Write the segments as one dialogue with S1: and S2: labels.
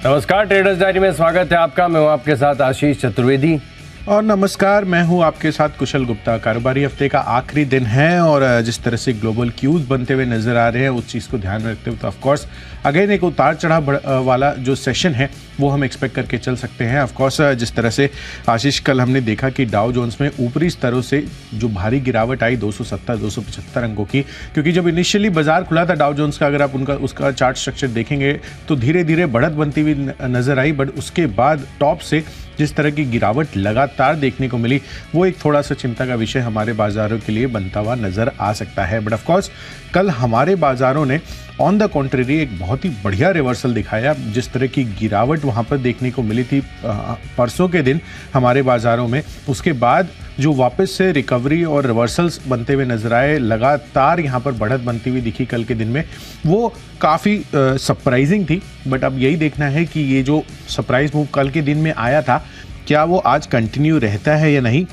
S1: नमस्कार, traders diary में स्वागत है आपका। मैं हूं आपके साथ आशीष चतुर्वेदी।
S2: और नमस्कार, मैं हूं आपके साथ कुशल गुप्ता। कारोबारी हफ्ते का आखिरी दिन है और जिस तरह से ग्लोबल क्यूज बनते हुए नजर आ रहे हैं उस चीज़ को ध्यान में रखते हुए तो ऑफकोर्स अगेन एक उतार चढ़ाव वाला जो सेशन है वो हम एक्सपेक्ट करके चल सकते हैं। ऑफकोर्स जिस तरह से आशीष कल हमने देखा कि डाउ जोन्स में ऊपरी स्तरों से जो भारी गिरावट आई 270-275 अंकों की, क्योंकि जब इनिशियली बाजार खुला था डाउ जोन्स का, अगर आप उसका चार्ट स्ट्रक्चर देखेंगे तो धीरे धीरे बढ़त बनती हुई नजर आई। बट उसके बाद टॉप से जिस तरह की गिरावट लगातार देखने को मिली वो एक थोड़ा सा चिंता का विषय हमारे बाजारों के लिए बनता हुआ नजर आ सकता है। बट ऑफकोर्स कल हमारे बाजारों ने ऑन द कॉन्ट्रेरी एक बहुत ही बढ़िया रिवर्सल दिखाया। जिस तरह की गिरावट वहाँ पर देखने को मिली थी परसों के दिन हमारे बाजारों में, उसके बाद जो वापस से रिकवरी और रिवर्सल्स बनते हुए नजर आए, लगातार यहाँ पर बढ़त बनती हुई दिखी कल के दिन में, वो काफ़ी सरप्राइजिंग थी। बट अब यही देखना है कि ये जो सरप्राइज मूव कल के दिन में आया था क्या वो आज कंटिन्यू रहता है या नहीं,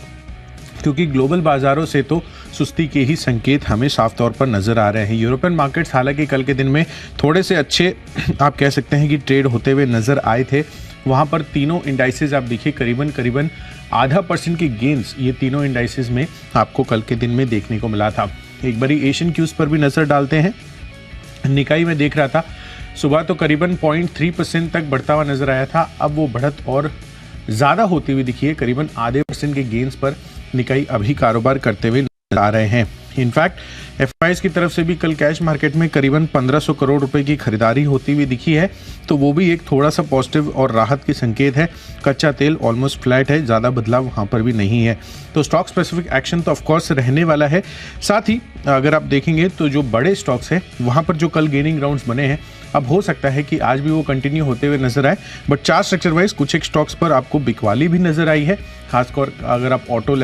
S2: क्योंकि ग्लोबल बाजारों से तो सुस्ती के ही संकेत हमें साफ तौर पर नजर आ रहे हैं। यूरोपियन मार्केट्स हालांकि कल के दिन में थोड़े से अच्छे आप कह सकते हैं कि ट्रेड होते हुए नजर आए थे। वहाँ पर तीनों इंडाइसेस आप देखिए करीबन 0.5% की गेंस ये तीनों इंडाइसेस में आपको कल के दिन में देखने को मिला था। एक बारी एशियन क्यूज पर भी नजर डालते हैं। निकाई में देख रहा था सुबह तो करीबन 0.3% तक बढ़ता हुआ नजर आया था, अब वो बढ़त और ज़्यादा होती हुई दिखी है। करीबन 0.5% के गेंस पर निकाई अभी कारोबार करते हुए नजर आ रहे हैं। इनफैक्ट एफआईएस की तरफ से भी कल कैश मार्केट में करीबन 1500 करोड़ रुपए की खरीदारी होती हुई दिखी है, तो वो भी एक थोड़ा सा पॉजिटिव और राहत की संकेत है। कच्चा तेल ऑलमोस्ट फ्लैट है, ज़्यादा बदलाव वहाँ पर भी नहीं है। तो स्टॉक स्पेसिफिक एक्शन तो ऑफकोर्स रहने वाला है। साथ ही अगर आप देखेंगे तो जो बड़े स्टॉक्स हैं वहाँ पर जो कल गेनिंग ग्राउंड्स बने हैं, अब हो सकता है कि आज भी वो कंटिन्यू होते हुए नजर आए। बट चार्ट स्ट्रक्चर वाइज कुछ एक स्टॉक्स पर आपको बिकवाली भी नजर आई है। खासकर अगर आप ऑटो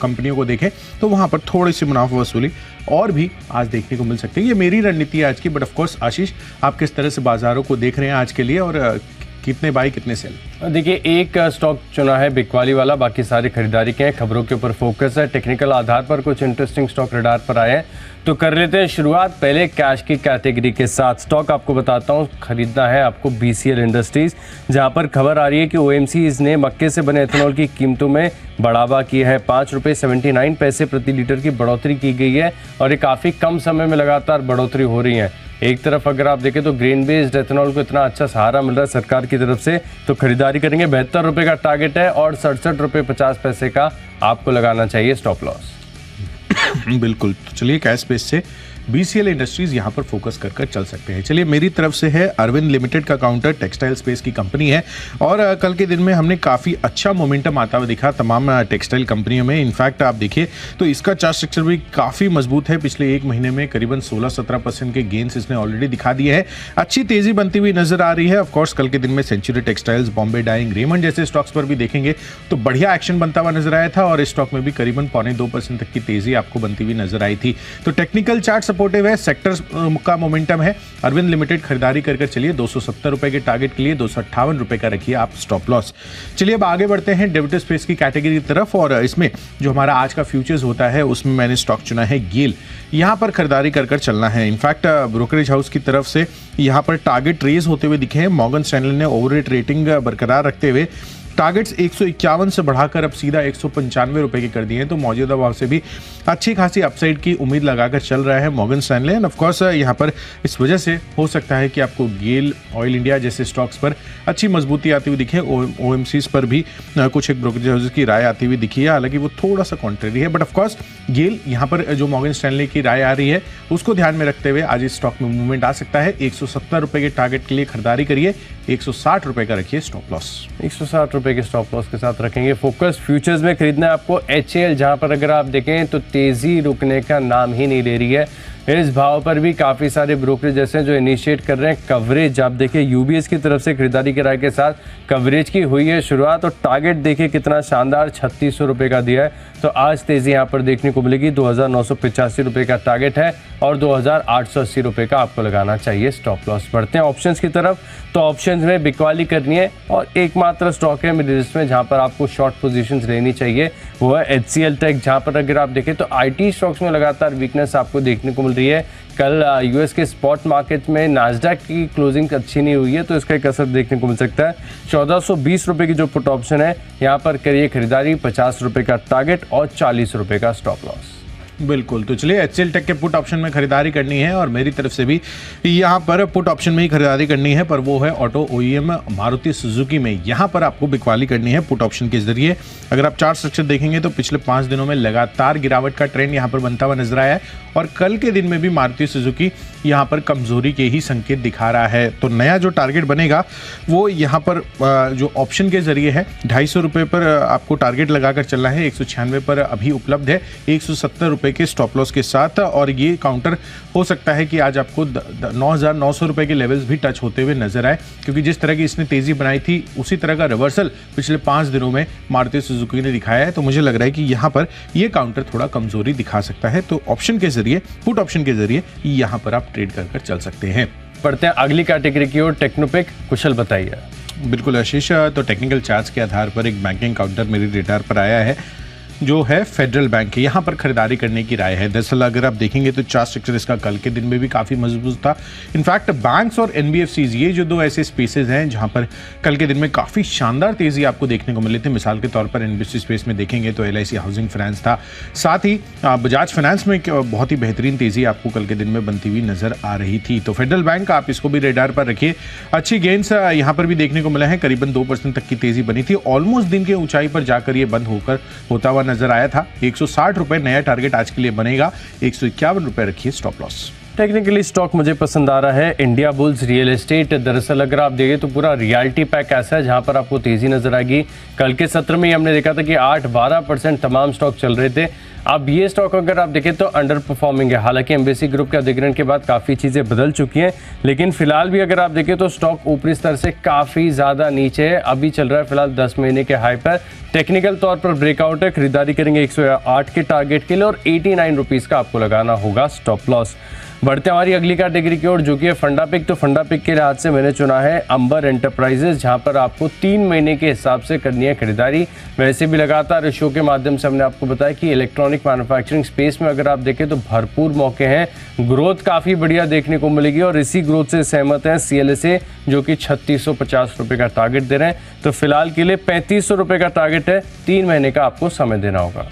S2: कंपनियों को देखें तो वहाँ पर थोड़ी सी मुनाफा वसूली और भी आज देखने को मिल सकती है। ये मेरी रणनीति है आज की। बट ऑफकोर्स आशीष, आप किस तरह से बाजारों को देख रहे हैं आज के लिए और कितने बाई कितने सेल?
S1: देखिए, एक स्टॉक चुना है बिकवाली वाला, बाकी सारी खरीदारी के हैं। खबरों के ऊपर फोकस है। टेक्निकल आधार पर कुछ इंटरेस्टिंग स्टॉक रडार पर आए हैं, तो कर लेते हैं शुरुआत पहले कैश की कैटेगरी के साथ। स्टॉक आपको बताता हूँ, खरीदना है आपको बीसीएल इंडस्ट्रीज, जहां पर खबर आ रही है कि ओएमसीज ने मक्के से बने एथेनॉल की कीमतों में बढ़ावा किया है। 5 रुपये 79 पैसे प्रति लीटर की बढ़ोतरी की गई है और ये काफ़ी कम समय में लगातार बढ़ोतरी हो रही है। एक तरफ अगर आप देखें तो ग्रेन बेस्ड एथेनॉल को इतना अच्छा सहारा मिल रहा है सरकार की तरफ से, तो खरीदारी करेंगे। 72 रुपये का टारगेट है और 67 रुपये 50 पैसे का आपको लगाना चाहिए स्टॉप लॉस।
S2: बिल्कुल, तो चलिए कैश स्पेस से बीसीएल इंडस्ट्रीज यहां पर फोकस कर चल सकते हैं। चलिए मेरी तरफ से है अरविंद लिमिटेड का काउंटर, टेक्सटाइल स्पेस की कंपनी है और कल के दिन में हमने काफ़ी अच्छा मोमेंटम आता हुआ दिखा तमाम टेक्सटाइल कंपनियों में। इनफैक्ट आप देखिए तो इसका चार्ट स्ट्रक्चर भी काफ़ी मजबूत है। पिछले एक महीने में करीबन 16-17% के गेंस इसने ऑलरेडी दिखा दिए हैं। अच्छी तेजी बनती हुई नजर आ रही है। ऑफकोर्स कल के दिन में Century Textiles, Bombay Dyeing, Raymond जैसे स्टॉक्स पर भी देखेंगे तो बढ़िया एक्शन बनता हुआ नजर आया था और इस स्टॉक में भी करीबन 0.25% तक की तेजी आपको बनती हुई नजर आई थी। तो टेक्निकल चार्ट सपोर्टिव है, सेक्टर का मोमेंटम है। अरविंद लिमिटेड खरीदारी कर चलिए। 270 रुपए के टारगेट के लिए 258 रुपए का रखिए आप स्टॉप लॉस। चलिए अब आगे बढ़ते हैं डेरिवेटिव स्पेस की कैटेगरी की तरफ और इसमें जो हमारा आज का फ्यूचर्स होता है उसमें मैंने स्टॉक चुना है गेल। यहां पर खरीदारी कर चलना है। इनफैक्ट ब्रोकरेज हाउस की तरफ से यहां पर टारगेट रेज होते हुए दिखे हैं। मॉर्गन स्टैनली ने ओवररेट रेटिंग बरकरार रखते हुए टारगेट्स 151 से बढ़ाकर अब सीधा 195 रुपए के कर दिए हैं, तो मौजूदा भाव से भी अच्छी खासी अपसाइड की उम्मीद लगाकर चल रहा है Morgan Stanley. End of course यहाँ पर इस वजह से हो सकता है कि आपको गेल, ऑयल इंडिया जैसे स्टॉक्स पर अच्छी मजबूती आती हुई दिखे। ओएमसीज पर भी कुछ एक ब्रोकरेज हाउसेज की राय आती हुई दिखी है, हालांकि वो थोड़ा सा कॉन्ट्रेरी है। बट ऑफकोर्स गेल यहाँ पर जो मॉर्गन स्टैनले की राय आ रही है उसको ध्यान में रखते हुए आज इस स्टॉक में मूवमेंट आ सकता है। 170 रुपए के टारगेट के लिए खरीदारी करिए, 160 रुपए का रखिए स्टॉप लॉस।
S1: 160 रुपए के स्टॉप लॉस के साथ रखेंगे। फोकस फ्यूचर्स में खरीदना है आपको एचएएल, जहां पर अगर आप देखें तो तेजी रुकने का नाम ही नहीं ले रही है। इस भाव पर भी काफ़ी सारे ब्रोकरेज जैसे हैं जो इनिशिएट कर रहे हैं कवरेज। आप देखिए यूबीएस की तरफ से खरीदारी की राय के साथ कवरेज की हुई है शुरुआत और टारगेट देखिए कितना शानदार 3600 रुपये का दिया है। तो आज तेजी यहाँ पर देखने को मिलेगी। 2985 रुपये का टारगेट है और 2880 रुपये का आपको लगाना चाहिए स्टॉप लॉस। बढ़ते हैं ऑप्शंस की तरफ, तो ऑप्शंस में बिकवाली करनी है और एकमात्र स्टॉक है मेरी लिस्ट में जहाँ पर आपको शॉर्ट पोजीशंस लेनी चाहिए, वो है HCL टेक। जहाँ पर अगर आप देखें तो IT स्टॉक्स में लगातार वीकनेस आपको देखने को मिल रही है। कल यूएस के स्पॉट मार्केट में नास्डैक की क्लोजिंग अच्छी नहीं हुई है, तो इसका एक असर देखने को मिल सकता है। 1420 रुपये की जो पुट ऑप्शन है, यहाँ पर करिए खरीदारी, 50 रुपये का टारगेट और 40 रुपये का स्टॉप लॉस।
S2: बिल्कुल, तो चलिए HCL टेक के पुट ऑप्शन में खरीदारी करनी है और मेरी तरफ से भी यहाँ पर पुट ऑप्शन में ही खरीदारी करनी है, पर वो है ऑटो OEM मारुति सुजुकी में। यहाँ पर आपको बिकवाली करनी है पुट ऑप्शन के जरिए। अगर आप चार्ट स्ट्रक्चर देखेंगे तो पिछले 5 दिनों में लगातार गिरावट का ट्रेंड यहाँ पर बनता हुआ नजर आया है और कल के दिन में भी मारुति सुजुकी यहाँ पर कमजोरी के ही संकेत दिखा रहा है। तो नया जो टारगेट बनेगा वो यहाँ पर जो ऑप्शन के जरिए है, 250 रुपये पर आपको टारगेट लगाकर चलना है। 196 पर अभी उपलब्ध है, 170 रुपये के स्टॉप लॉस के साथ। और ये काउंटर हो सकता है कि आज आपको 9,900 रुपये के लेवल्स भी टच होते हुए नजर आए, क्योंकि जिस तरह की इसने तेजी बनाई थी उसी तरह का रिवर्सल पिछले 5 दिनों में मारुति सुजुकी ने दिखाया है। तो मुझे लग रहा है कि यहाँ पर ये काउंटर थोड़ा कमजोरी दिखा सकता है। तो ऑप्शन के जरिए, पुट ऑप्शन के जरिए यहाँ पर आप ट्रेड कर चल सकते हैं।
S1: बढ़ते हैं अगली कैटेगरी की ओर, टेक्नोपिक। कुशल बताइए।
S2: बिल्कुल आशीष, तो टेक्निकल चार्ट्स के आधार पर एक बैंकिंग काउंटर मेरी रेडार पर आया है, जो है फेडरल बैंक। यहाँ पर खरीदारी करने की राय है। दरअसल अगर आप देखेंगे तो चार्ट स्ट्रक्चर इसका कल के दिन में भी काफ़ी मजबूत था। इनफैक्ट बैंक्स और NBFCs, ये जो दो ऐसे स्पेसेस हैं जहाँ पर कल के दिन में काफ़ी शानदार तेज़ी आपको देखने को मिली थी। मिसाल के तौर पर NBFC स्पेस में देखेंगे तो LIC हाउसिंग फाइनेंस था, साथ ही बजाज फाइनेंस में बहुत ही बेहतरीन तेज़ी आपको कल के दिन में बनती हुई नजर आ रही थी। तो फेडरल बैंक, आप इसको भी रेडार पर रखिए। अच्छी गेंस यहाँ पर भी देखने को मिला है, करीबन 2% तक की तेज़ी बनी थी। ऑलमोस्ट दिन के ऊंचाई पर जाकर ये बंद होता हुआ नजर आया था। 160 रुपए नया टारगेट आज के लिए बनेगा। 151 रुपए रखिए स्टॉप लॉस।
S1: टेक्निकली स्टॉक मुझे पसंद आ रहा है, इंडिया बुल्स रियल एस्टेट। दरअसल अगर आप देखें तो पूरा रियलिटी पैक ऐसा है जहां पर आपको तेजी नजर आएगी। कल के सत्र में हमने देखा था कि 8-12% तमाम स्टॉक चल रहे थे। अब ये स्टॉक अगर आप देखें तो अंडर परफॉर्मिंग है। हालांकि एम्बेसी ग्रुप के अधिग्रहण के बाद काफ़ी चीज़ें बदल चुकी हैं, लेकिन फिलहाल भी अगर आप देखें तो स्टॉक ऊपरी स्तर से काफ़ी ज़्यादा नीचे है। अभी चल रहा है फिलहाल 10 महीने के हाई पर। टेक्निकल तौर पर ब्रेकआउट है, खरीदारी करेंगे 108 के टारगेट के लिए और 89 रुपीज़ का आपको लगाना होगा स्टॉप लॉस। बढ़ते हमारी अगली कैटेगरी की ओर, जो कि है फंडा पिक। तो फंडा पिक के लिहाज से मैंने चुना है अंबर एंटरप्राइजेज, जहां पर आपको 3 महीने के हिसाब से करनी है खरीदारी। वैसे भी लगातार इस शो के माध्यम से हमने आपको बताया कि इलेक्ट्रॉनिक मैन्युफैक्चरिंग स्पेस में अगर आप देखें तो भरपूर मौके हैं, ग्रोथ काफ़ी बढ़िया देखने को मिलेगी और इसी ग्रोथ से सहमत है CLSA, जो कि 3650 रुपये का टारगेट दे रहे हैं। तो फिलहाल के लिए 3500 रुपये का टारगेट है, 3 महीने का आपको समय देना होगा।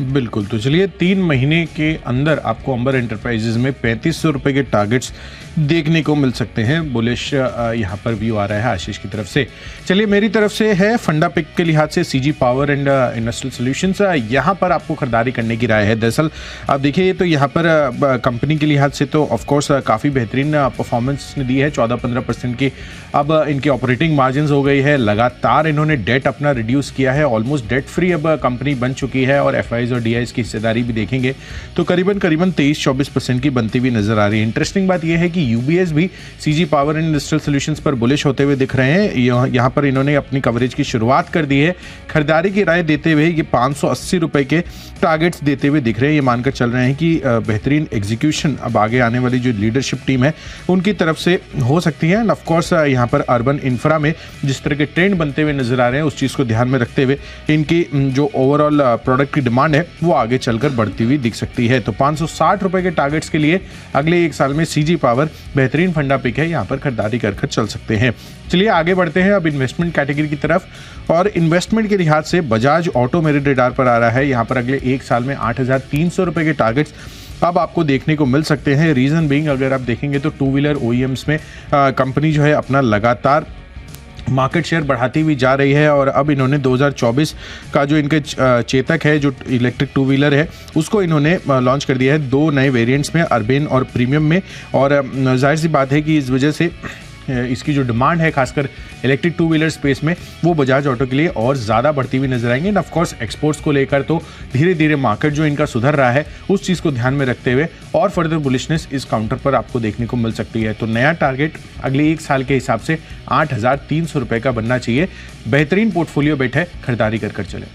S2: बिल्कुल, तो चलिए 3 महीने के अंदर आपको अंबर एंटरप्राइजेज में 3500 रुपये के टारगेट्स देखने को मिल सकते हैं। बुलिश यहाँ पर व्यू आ रहा है आशीष की तरफ से। चलिए मेरी तरफ से है फंडा पिक के लिहाज से CG power and industrial solutions. यहाँ पर आपको खरीदारी करने की राय है। दरअसल आप देखिए तो यहाँ पर कंपनी के लिहाज से तो ऑफकोर्स काफ़ी बेहतरीन परफॉर्मेंस ने दी है, 14-15% की अब इनकी ऑपरेटिंग मार्जिन हो गई है। लगातार इन्होंने डेट अपना रिड्यूस किया है, ऑलमोस्ट डेट फ्री अब कंपनी बन चुकी है। और FIs और DIs की हिस्सेदारी भी देखेंगे तो करीबन 23-24% की बनती हुई नजर आ रही है। इंटरेस्टिंग बात यह है कि UBS भी CG power and industrial solutions पर बुलिश होते हुए दिख रहे हैं। यहाँ पर इन्होंने अपनी कवरेज की शुरुआत कर दी है। खरीदारी की राय देते हुए ये 580 रुपए के टारगेट्स देते हुए दिख रहे हैं। ये मानकर चल रहे हैं कि बेहतरीन एग्जीक्यूशन अब आगे आने वाली जो लीडरशिप टीम है उनकी तरफ से हो सकती है। एंड ऑफकोर्स यहाँ पर अर्बन इंफ्रा में जिस तरह के ट्रेंड बनते हुए नजर आ रहे हैं उस चीज़ को ध्यान में रखते हुए इनकी जो ओवरऑल प्रोडक्ट की डिमांड है वो आगे चलकर बढ़ती हुई दिख सकती है। तो 560 रुपए के टारगेट्स के लिए अगले 1 साल में CG पावर बेहतरीन फंडा पिक है, यहाँ पर खरीदारी कर चल सकते हैं। चलिए आगे बढ़ते हैं अब इन्वेस्टमेंट कैटेगरी की तरफ। और इन्वेस्टमेंट के लिहाज से बजाज ऑटो मेरे रेडार पर आ रहा है। यहाँ पर अगले 1 साल में 8,300 रुपए के टारगेट्स अब आपको देखने को मिल सकते हैं। रीजन बीइंग अगर आप देखेंगे तो 2 व्हीलर OEMs में कंपनी जो है अपना लगातार मार्केट शेयर बढ़ाती हुई जा रही है। और अब इन्होंने 2024 का जो इनके चेतक है जो इलेक्ट्रिक 2 व्हीलर है उसको इन्होंने लॉन्च कर दिया है 2 नए वेरिएंट्स में, अर्बन और प्रीमियम में। और जाहिर सी बात है कि इस वजह से इसकी जो डिमांड है खासकर इलेक्ट्रिक 2 व्हीलर स्पेस में वो बजाज ऑटो के लिए और ज़्यादा बढ़ती हुई नजर आएंगे। एंड ऑफकोर्स एक्सपोर्ट्स को लेकर तो धीरे धीरे मार्केट जो इनका सुधर रहा है उस चीज़ को ध्यान में रखते हुए और फर्दर बुलिशनेस इस काउंटर पर आपको देखने को मिल सकती है। तो नया टारगेट अगले 1 साल के हिसाब से 8,300 रुपये का बनना चाहिए। बेहतरीन पोर्टफोलियो बैठे, खरीदारी कर चले।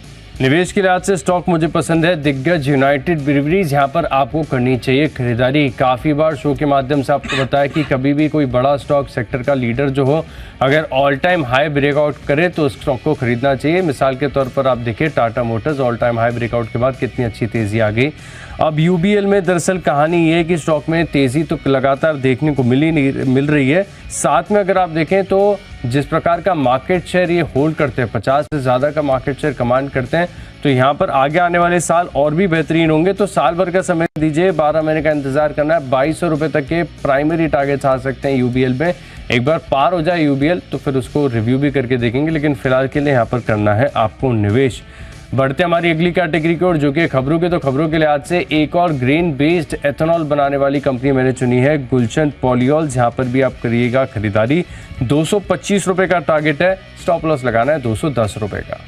S1: निवेश के लिहाज से स्टॉक मुझे पसंद है दिग्गज यूनाइटेड ब्रीवरीज। यहाँ पर आपको करनी चाहिए खरीदारी। काफ़ी बार शो के माध्यम से आपको बताया कि कभी भी कोई बड़ा स्टॉक सेक्टर का लीडर जो हो अगर ऑल टाइम हाई ब्रेकआउट करे तो उस स्टॉक को खरीदना चाहिए। मिसाल के तौर पर आप देखिए Tata Motors all time high breakout के बाद कितनी अच्छी तेज़ी आ गई। अब यूबीएल में दरअसल कहानी ये है कि स्टॉक में तेज़ी तो लगातार देखने को मिल रही है, साथ में अगर आप देखें तो जिस प्रकार का मार्केट शेयर ये होल्ड करते हैं, 50 से ज़्यादा का मार्केट शेयर कमांड करते हैं, तो यहाँ पर आगे आने वाले साल और भी बेहतरीन होंगे। तो साल भर का समय दीजिए, 12 महीने का इंतजार करना है। 2200 रुपये तक के प्राइमरी टारगेट्स आ सकते हैं यूबीएल में। एक बार पार हो जाए यूबीएल तो फिर उसको रिव्यू भी करके देखेंगे, लेकिन फिलहाल के लिए यहाँ पर करना है आपको निवेश। बढ़ते हमारी अगली कैटेगरी की ओर, जो कि खबरों के, तो खबरों के लिहाज से एक और ग्रेन बेस्ड एथेनॉल बनाने वाली कंपनी मैंने चुनी है, गुलशन पॉलियोल्स। यहाँ पर भी आप करिएगा खरीदारी। 225 रुपये का टारगेट है, स्टॉप लॉस लगाना है 210 रुपये का।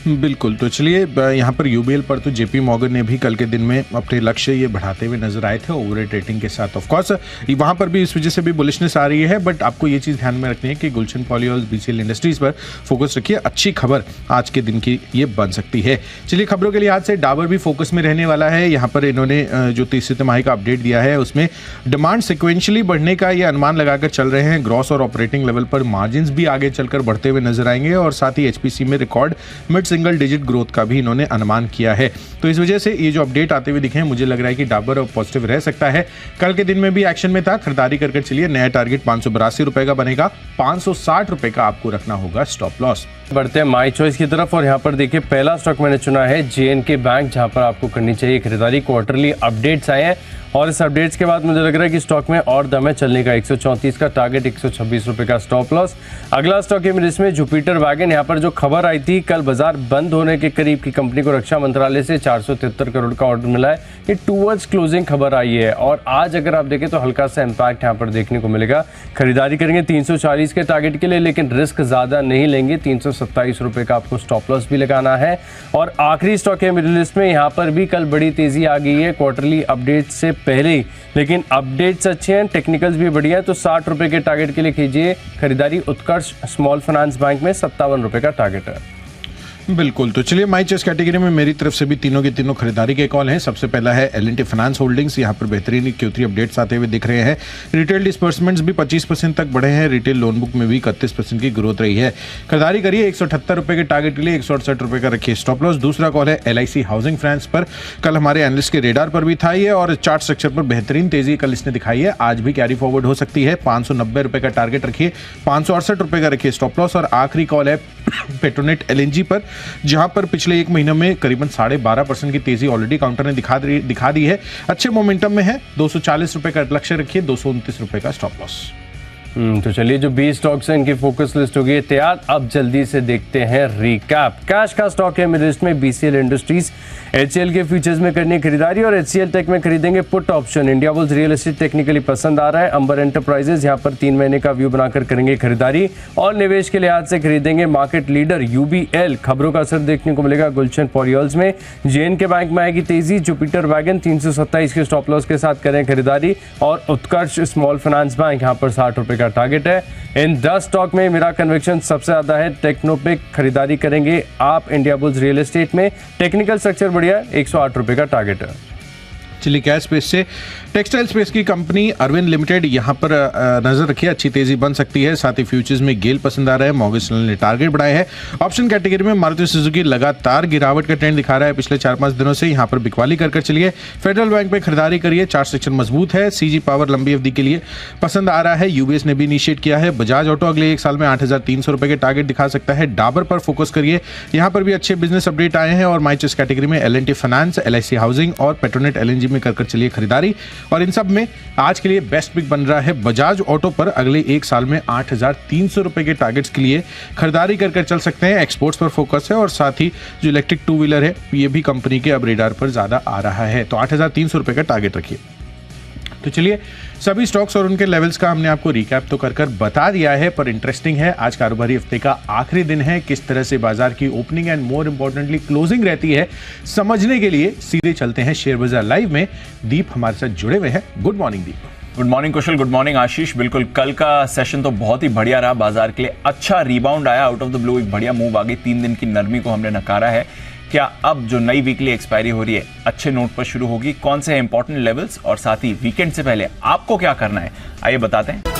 S2: बिल्कुल, तो चलिए यहाँ पर यूबीएल पर तो जेपी मॉर्गन ने भी कल के दिन में अपने लक्ष्य ये बढ़ाते हुए नजर आए थे ओवर रेटिंग के साथ। ऑफ कोर्स वहाँ पर भी इस वजह से भी बुलिशनेस आ रही है, बट आपको ये चीज़ ध्यान में रखनी है कि गुलशन पॉलियोल्स बीसीएल इंडस्ट्रीज पर फोकस रखिए। अच्छी खबर आज के दिन की ये बन सकती है। चलिए खबरों के लिहाज से डाबर भी फोकस में रहने वाला है। यहाँ पर इन्होंने जो तीसरी तिमाही का अपडेट दिया है उसमें डिमांड सिक्वेंशली बढ़ने का ये अनुमान लगाकर चल रहे हैं। ग्रॉस और ऑपरेटिंग लेवल पर मार्जिन भी आगे चलकर बढ़ते हुए नजर आएंगे और साथ ही एचपीसी में record mid single digit growth का भी इन्होंने अनुमान किया है। तो इस वजह से ये जो अपडेट आते हुए दिखे हैं, मुझे लग रहा है कि डाबर पॉजिटिव रह सकता है। कल के दिन में भी एक्शन में था, खरीदारी करके चलिए। नया टारगेट 582 रुपए का बनेगा, 560 रुपए का आपको रखना होगा स्टॉप लॉस।
S1: बढ़ते हैं माई चॉइस की तरफ और यहाँ पर देखिए पहला स्टॉक मैंने चुना है जेएनके बैंक, जहाँ पर आपको करनी चाहिए खरीदारी। क्वार्टरली अपडेट्स आए हैं और इस अपडेट्स के बाद मुझे लग रहा है कि स्टॉक में और दम है चलने का। 134 का टारगेट, 126 रुपए का स्टॉप लॉस। अगला स्टॉक है मेरे इसमें जुपिटर वैगन। यहाँ पर जो खबर आई थी कल बाजार बंद होने के करीब की कंपनी को रक्षा मंत्रालय से 473 करोड़ का ऑर्डर मिला है, ये टूवर्ड्स क्लोजिंग खबर आई है और आज अगर आप देखें तो हल्का सा इम्पैक्ट यहाँ पर देखने को मिलेगा। खरीदारी करेंगे 340 के टारगेट के लिए, लेकिन रिस्क ज्यादा नहीं लेंगे। 327 रुपए का आपको स्टॉप लॉस भी लगाना है। और आखिरी स्टॉक है मेरी लिस्ट में, यहाँ पर भी कल बड़ी तेजी आ गई है क्वार्टरली अपडेट से पहले ही, लेकिन अपडेट्स अच्छे हैं, टेक्निकल्स भी बढ़िया है। तो 60 रुपए के टारगेट के लिए कीजिए खरीदारी। उत्कर्ष स्मॉल फाइनेंस बैंक में 57 रुपए का टारगेट है।
S2: बिल्कुल, तो चलिए माई चॉइस कैटेगरी में मेरी तरफ से भी तीनों के तीनों खरीदारी के कॉल हैं। सबसे पहला है एल&टी फाइनेंस होल्डिंग्स। यहाँ पर बेहतरीन Q3 अपडेट्स आते हुए दिख रहे हैं। रिटेल डिसबर्समेंट्स भी 25% तक बढ़े हैं। रिटेल लोन बुक में भी 31% की ग्रोथ रही है। खरीदारी करिए 178 रुपए के टारगेट के लिए, 168 रुपए का रखिए स्टॉप लॉस। दूसरा कॉल है LIC हाउसिंग फाइनेंस पर। कल हमारे एनालिस्ट के रेडार पर भी था ये और चार्ट स्ट्रक्चर पर बेहतरीन तेजी कल इसने दिखाई है, आज भी कैरी फॉरवर्ड हो सकती है। 590 रुपए का टारगेट रखिए, 568 रुपए का रखिए स्टॉप लॉस। और आखिरी कॉल है पेट्रोनेट LNG पर, जहां पर पिछले एक महीने में करीबन 12.5% की तेजी ऑलरेडी काउंटर ने दिखा दी है। अच्छे मोमेंटम में है। 240 रुपए का लक्ष्य रखिए, 229 रुपए का स्टॉप लॉस।
S1: तो चलिए जो 20 स्टॉक्स हैं इनकी फोकस लिस्ट हो गई है तैयार। अब जल्दी से देखते हैं रिकैप। कैश का स्टॉक है मेरे लिस्ट में BCL इंडस्ट्रीज। HCL के फ्यूचर्स में करनी खरीदारी और HCL टेक में खरीदेंगे put option. Indiabulls real estate technically पसंद आ रहा है। अंबर एंटरप्राइजेज यहाँ पर 3 महीने का व्यू बनाकर करेंगे खरीदारी और निवेश के लिहाज से खरीदेंगे मार्केट लीडर UBL। खबरों का असर देखने को मिलेगा गुलशन पॉलियोल्स में। JNK बैंक में आएगी तेजी। जुपिटर वैगन 327 के स्टॉप लॉस के साथ करें खरीदारी और उत्कर्ष स्मॉल फाइनेंस बैंक यहाँ पर 60 रुपए का टारगेट है। इन 10 स्टॉक में मेरा कन्विक्शन सबसे ज्यादा है टेक्नोपिक। खरीदारी करेंगे आप इंडियाबुल्स रियल एस्टेट में। टेक्निकल स्ट्रक्चर बढ़िया, 108 रुपए का टारगेट है।
S2: चलिए कैश स्पेस से टेक्सटाइल स्पेस की कंपनी अरविंद लिमिटेड, यहाँ पर नजर रखिए, अच्छी तेजी बन सकती है। साथ ही फ्यूचर्स में गेल पसंद आ रहा है। मॉर्गन स्टैनली ने टारगेट बढ़ाया है। ऑप्शन कैटेगरी में मारुति सुजुकी लगातार गिरावट का ट्रेंड दिखा रहा है पिछले 4-5 दिनों से। यहाँ पर बिकवाली कर चलिए। फेडरल बैंक पे खरीदारी करिए, चार्ट सेक्शन मजबूत है। CG पावर लंबी अवधि के लिए पसंद आ रहा है। UBS ने भी इनिशिएट किया है। बजाज ऑटो अगले 1 साल में 8,300 रुपए के टारगेट दिखा सकता है। डाबर पर फोकस करिए, यहाँ पर भी अच्छे बिजनेस अपडेट आए हैं। और माई चॉइस कैटेगरी में L&T फाइनेंस, LIC हाउसिंग और पेट्रोनेट LNG में कर चलिए खरीदारी। और इन सब में आज के लिए बेस्ट पिक बन रहा है बजाज ऑटो पर। अगले 1 साल में 8,300 रुपए के टारगेट्स के लिए खरीदारी कर चल सकते हैं। एक्सपोर्ट्स पर फोकस है और साथ ही जो इलेक्ट्रिक 2 व्हीलर है ये भी कंपनी के अब रेडार पर ज्यादा आ रहा है। तो 8,300 रुपए का टारगेट रखिए। तो चलिए सभी स्टॉक्स और उनके लेवल्स का हमने आपको रिकैप तो कर बता दिया है, पर इंटरेस्टिंग है आज कारोबारी हफ्ते का आखिरी दिन है। किस तरह से बाजार की opening and more importantly closing रहती है, समझने के लिए सीधे चलते हैं शेयर बाजार लाइव में। दीप हमारे साथ जुड़े हुए हैं। गुड मॉर्निंग दीप।
S3: गुड मॉर्निंग कुशल, गुड मॉर्निंग आशीष। बिल्कुल कल का सेशन तो बहुत ही बढ़िया रहा बाजार के लिए। अच्छा रीबाउंड आया, आउट ऑफ द ब्लू एक बढ़िया मूव आ गई। 3 दिन की नरमी को हमने नकारा है। क्या अब जो नई वीकली एक्सपायरी हो रही है अच्छे नोट पर शुरू होगी? कौन से इंपॉर्टेंट लेवल्स और साथ ही वीकेंड से पहले आपको क्या करना है, आइए बताते हैं।